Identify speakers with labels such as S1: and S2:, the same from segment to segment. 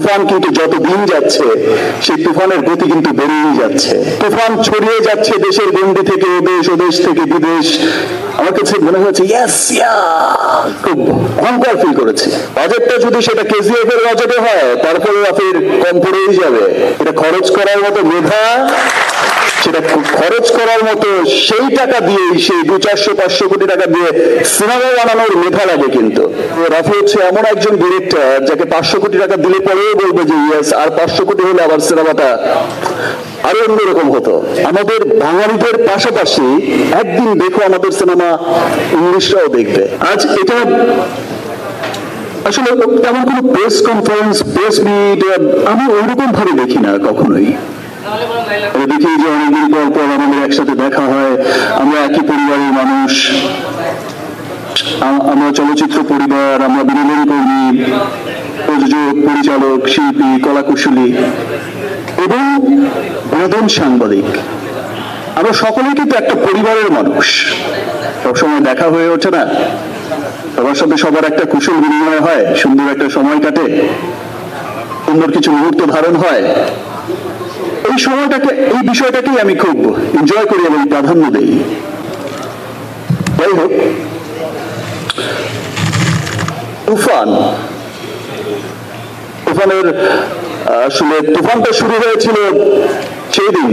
S1: তুফান কিন্তু যত দিন যাচ্ছে সেই তুফানের গতি কিন্তু বেড়েই যাচ্ছে। তুফান ছড়িয়ে যাচ্ছে দেশের গণ্ডি থেকে দেশ, ও দেশ থেকে বিদেশ। আমার কাছে মনে হয়েছে খুব অহংকার ফিল করেছে। বাজেটটা যদি সেটা কেজিএফ এর বাজেটে হয় তারপরে রাফির কম পড়েই যাবে। এটা খরচ করার মতো মেধা, সেটা খরচ করার মতো সেই টাকা দিয়ে, সেই 200-400 কোটি টাকা দিয়ে সিনেমা বানানোর মেধা লাগে। কিন্তু রাফি হচ্ছে এমন একজন ডিরেক্টর যাকে 500 কোটি টাকা দিলে পরেও বলবে যে ইয়েস, আর 500 কোটি হলে আবার সিনেমাটা আরো অন্যরকম হতো। আমাদের বাঙালিদের পাশাপাশি একদিন দেখো আমাদের সিনেমা ইংলিশরাও দেখবে। আজ এটা আসলে তেমন কোনো প্রেস কনফারেন্স, প্রেস মিট আমি ওইরকম ভাবে দেখি না কখনোই। দেখি যে অনেকদিন পর পর আমাদের একসাথে দেখা হয়, আমরা একই পরিবারের মানুষ, আমরা চলচ্চিত্র পরিবার, আমরা বিনোদন কর্মী, প্রযোজক, পরিচালক, শিল্পী, কলাকুশলী এবং বিনোদন সাংবাদিক, আমরা সকলেই কিন্তু একটা পরিবারের মানুষ। সবসময় দেখা হয়ে ওঠে না, সবার সাথে সবার একটা কুশল বিনিময় হয়, সুন্দর একটা সময় কাটে, সুন্দর কিছু মুহূর্ত ধারণ হয়। এই সময়টাকে, এই বিষয়টাকেই আমি খুব এনজয় করি এবং প্রাধান্য দেই। যাই হোক, তুফানের আসলে তুফানটা শুরু হয়েছিল সেই দিন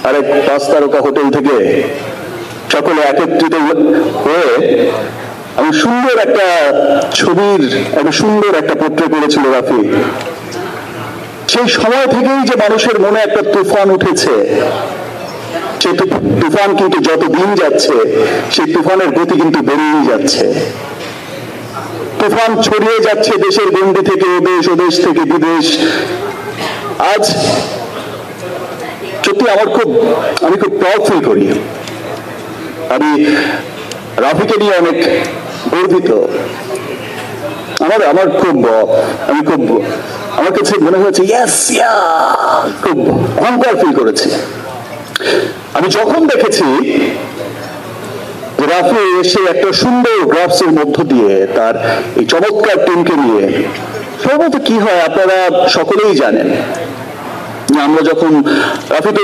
S1: আরেক 5 তারকা হোটেল থেকে সকলে একত্রিত হয়ে আমি সুন্দর একটা ছবির একটা সুন্দর একটা পোর্ট্রেট করেছিল রাফি। সেই সময় থেকেই যে মানুষের মনে একটা তুফান উঠেছে, সেই তুফান কিন্তু যত দিন যাচ্ছে সেই তুফানের গতি কিন্তু বেড়েই যাচ্ছে। তুফান ছড়িয়ে যাচ্ছে দেশের গণ্ডি থেকে দেশ, ও দেশ থেকে বিদেশ। আজ সত্যি আমি খুব প্রাউড ফিল করি। আমি রাফিকে নিয়ে অনেক গর্বিত। আমার কাছে মনে হয়েছে খুব অহংকার ফিল করেছি। আমি যখন দেখেছি রাফি এসে একটা সুন্দর গ্রাফস এর মধ্য দিয়ে তার এই চমৎকার টিমকে নিয়ে, সম্ভবত কি হয় আপনারা সকলেই জানেন, আমরা যখন রাফি তো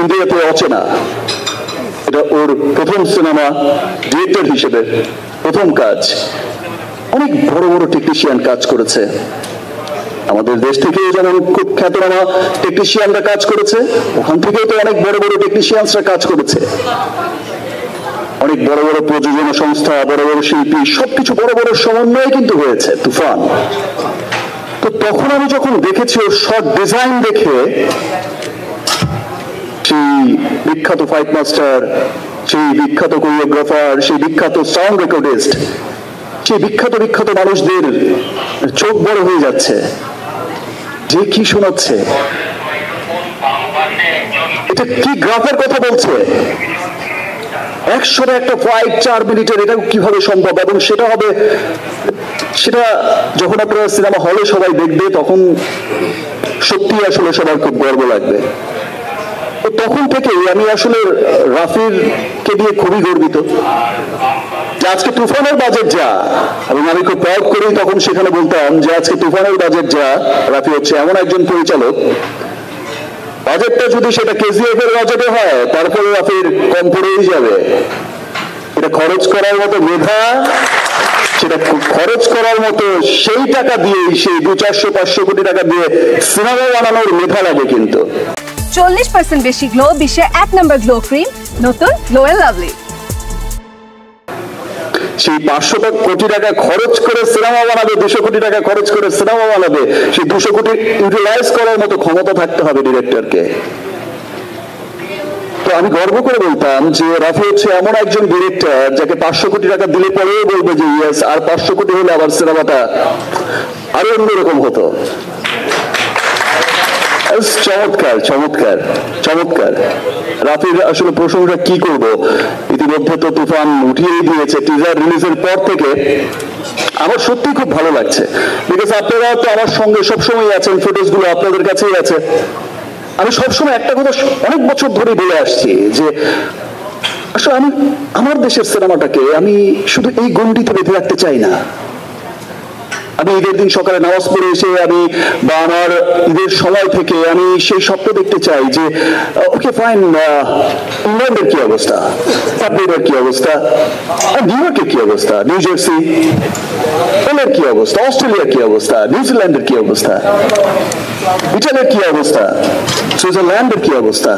S1: ইন্ডিয়াতে অচেনা, এটা ওর প্রথম সিনেমা, ডিরেক্টর হিসেবে প্রথম কাজ। অনেক বড় বড় টেকনিশিয়ান কাজ করেছে, আমাদের দেশ থেকে যেমন খুব খ্যাতনামা টেকনিশিয়ানরা কাজ করেছে, ওখান থেকেও তো অনেক বড় বড় টেকনিশিয়ানরা কাজ করেছে। অনেক বড় বড় প্রযোজনা সংস্থা, বড় বড় শিল্পী, সবকিছু বড় বড় সমন্বয়ে কিন্তু হয়েছে তুফান। তো তখন আমি যখন দেখেছি ওর শর্ট ডিজাইন দেখে, সেই বিখ্যাত ফাইট মাস্টার, সেই বিখ্যাত কোরিওগ্রাফার, সেই বিখ্যাত সাউন্ড রেকর্ডিস্ট, সেই বিখ্যাত মানুষদের চোখ বড় হয়ে যাচ্ছে যে কি শোনাচ্ছে, এটা কি গ্রাফের কথা বলছে, 100 একটা ফাইট 4 মিনিটের, এটা কিভাবে সম্ভব? এবং সেটা যখন আপনারা সিনেমা হলে সবাই দেখবে তখন সত্যি আসলে সবার খুব গর্ব লাগবে। তো তখন থেকে আমি আসলে রাফির কে দিয়ে খুবই গর্বিত। আজকে তুফানের বাজেট যা, এবং আমি খুব প্রাউড করি তখন সেখানে বলতাম যে আজকে তুফানের বাজেট যা, রাফি হচ্ছে এমন একজন পরিচালক, বাজেটটা যদি সেটা কেজিএফ এর বাজেটে হয় তারপরে রাফির কম পড়েই যাবে। এটা খরচ করার মতো মেধা, সেটা খরচ করার মতো সেই টাকা দিয়ে, সেই 200-400 কোটি টাকা দিয়ে সিনেমা বানানোর মেধা লাগে। কিন্তু
S2: 40% বেশি গ্লো, বিশ্বের 1 নম্বর গ্লো ক্রিম, নতুন গ্লো এন্ড লাভলি।
S1: সেই 500 কোটি টাকা খরচ করে সিনেমা বানাবে, 200 কোটি টাকা খরচ করে সিনেমা বানাবে, সেই 200 কোটি ইউটিলাইজ করার মতো ক্ষমতা থাকতে হবে ডিরেক্টরকে। তো আমি গর্ব করে বলতাম যে রাফি হচ্ছে এমন একজন ডিরেক্টর যাকে 500 কোটি টাকা দিলে পরেও বলবে যে ইয়েস, আর 500 কোটি হলে আবার সিনেমাটা আরো অন্যরকম হতো। চমৎকার চমৎকার চমৎকার। রাফির আসলে প্রশংসা কি করব, ইতিমধ্যে তো তুফান উঠিয়েই দিয়েছে টিজার রিলিজের পর থেকে। আমার সত্যি খুব ভালো লাগছে, বিকজ আপনারা তো আমার সঙ্গে সবসময় আছেন, ফুটেজ গুলো আপনাদের কাছেই আছে। আমি সবসময় একটা কথা অনেক বছর ধরে বলে আসছি যে আসলে আমি আমার দেশের সিনেমাটাকে আমি শুধু এই গণ্ডিতে বেঁধে রাখতে চাই না। আমি ঈদের দিন সকালে নামাজ পড়ে এসে আমি বা আমার ঈদের সময় থেকে আমি সেই স্বপ্ন দেখতে চাই যে ওকে ফাইন, ইংল্যান্ডের কি অবস্থা, সাবমেরিনের কি অবস্থা, নিউ ইয়র্কের কি অবস্থা, নিউ জার্সি এর কি অবস্থা, অস্ট্রেলিয়ার কি অবস্থা, নিউজিল্যান্ডের কি অবস্থা, ইটালির কি অবস্থা, সুইজারল্যান্ডের কি অবস্থা।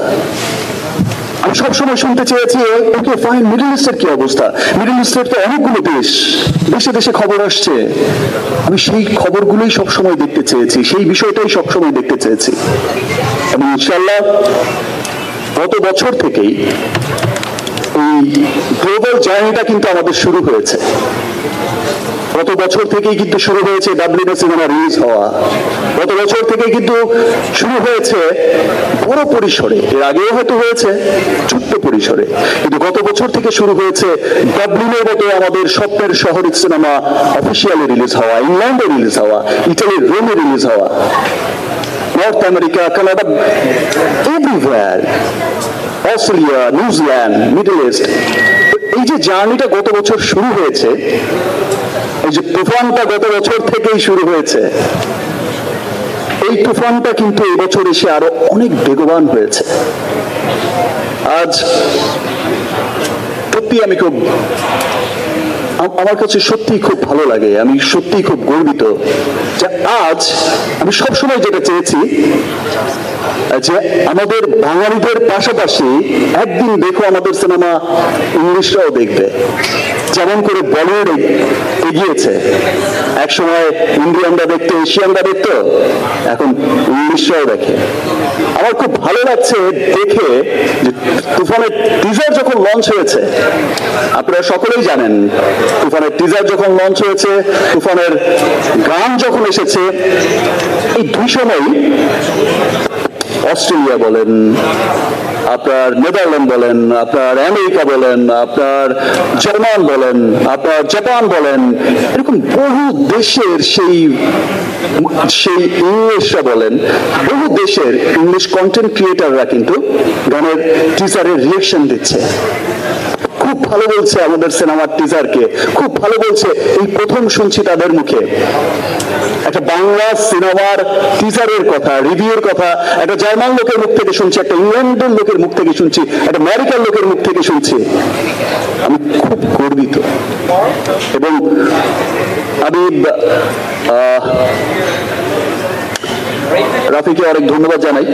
S1: আমি সবসময় শুনতে চেয়েছি ওকে ফাইন, মিডল ইস্টের কি অবস্থা। মিডল ইস্টের তো অনেকগুলো দেশ, দেশে দেশে খবর আসছে, আমি সেই খবরগুলোই সবসময় দেখতে চেয়েছি, সেই বিষয়টাই সবসময় দেখতে চেয়েছি। এবং ইনশাআল্লাহ গত বছর থেকেই এই গ্লোবাল জার্নিটা কিন্তু আমাদের শুরু হয়েছে। গত বছর থেকেই কিন্তু শুরু হয়েছে ডাবলিনে সিনেমা রিলিজ হওয়া, গত বছর থেকেই কিন্তু শুরু হয়েছে বড় পরিসরে, এর আগেও হয়তো হয়েছে ছোট্ট পরিসরে, কিন্তু গত বছর থেকে শুরু হয়েছে ডাবলিনের মতো আমাদের স্বপ্নের শহরে সিনেমা অফিসিয়ালি রিলিজ হওয়া, ইংল্যান্ডে রিলিজ হওয়া, ইটালির রোমে রিলিজ হওয়া, north America, Canada, everywhere, Australia, New Zealand, middle east. এই যে জার্নিটা গত বছর শুরু হয়েছে, এই যে তুফানটা গত বছর থেকেই শুরু হয়েছে, এই তুফানটা কিন্তু এই বছর এসে আরো অনেক বেগবান হয়েছে। আজ সত্যি আমি খুব, আমার কাছে সত্যি খুব ভালো লাগে, আমি সত্যি খুব গর্বিত যে আজ আমি সবসময় যেটা চেয়েছি যে আমাদের বাঙালিদের পাশাপাশি একদিন দেখো আমাদের সিনেমা ইংলিশরাও দেখবে, যেমন করে বলিউড এগিয়েছে। একসময় ইন্ডিয়ানরা দেখতো, এশিয়ানরা দেখতো, এখন ইংলিশরাও দেখে। আমার খুব ভালো লাগছে দেখে যে তুফানের টিজার যখন লঞ্চ হয়েছে, আপনারা সকলেই জানেন তুফানের টিজার যখন লঞ্চ হয়েছে, তুফানের গান যখন এসেছে, এই দুই সময় অস্ট্রেলিয়া বলেন, আপনার নেদারল্যান্ড বলেন, আপনার আমেরিকা বলেন, আপনার জার্মান বলেন, আপনার জাপান বলেন, এরকম বহু দেশের সেই ইংলিশরা বলেন, বহু দেশের ইংলিশ কন্টেন্ট ক্রিয়েটাররা কিন্তু গানের টিজারের রিয়েকশন দিচ্ছে। খুব ভালো বলছে আমাদের সিনেমার টিজারকে, খুব ভালো বলছে। এই প্রথম শুনছি তাদের মুখে একটা বাংলা সিনেমার টিজারের কথা, রিভিউর কথা একটা জার্মান লোকের মুখ থেকে শুনছি, একটা ইংল্যান্ডের লোকের মুখ থেকে শুনছি, একটা আমেরিকার লোকের মুখ থেকে শুনছি। আমি খুব গর্বিত এবং আমি রাফিকে অনেক ধন্যবাদ জানাই।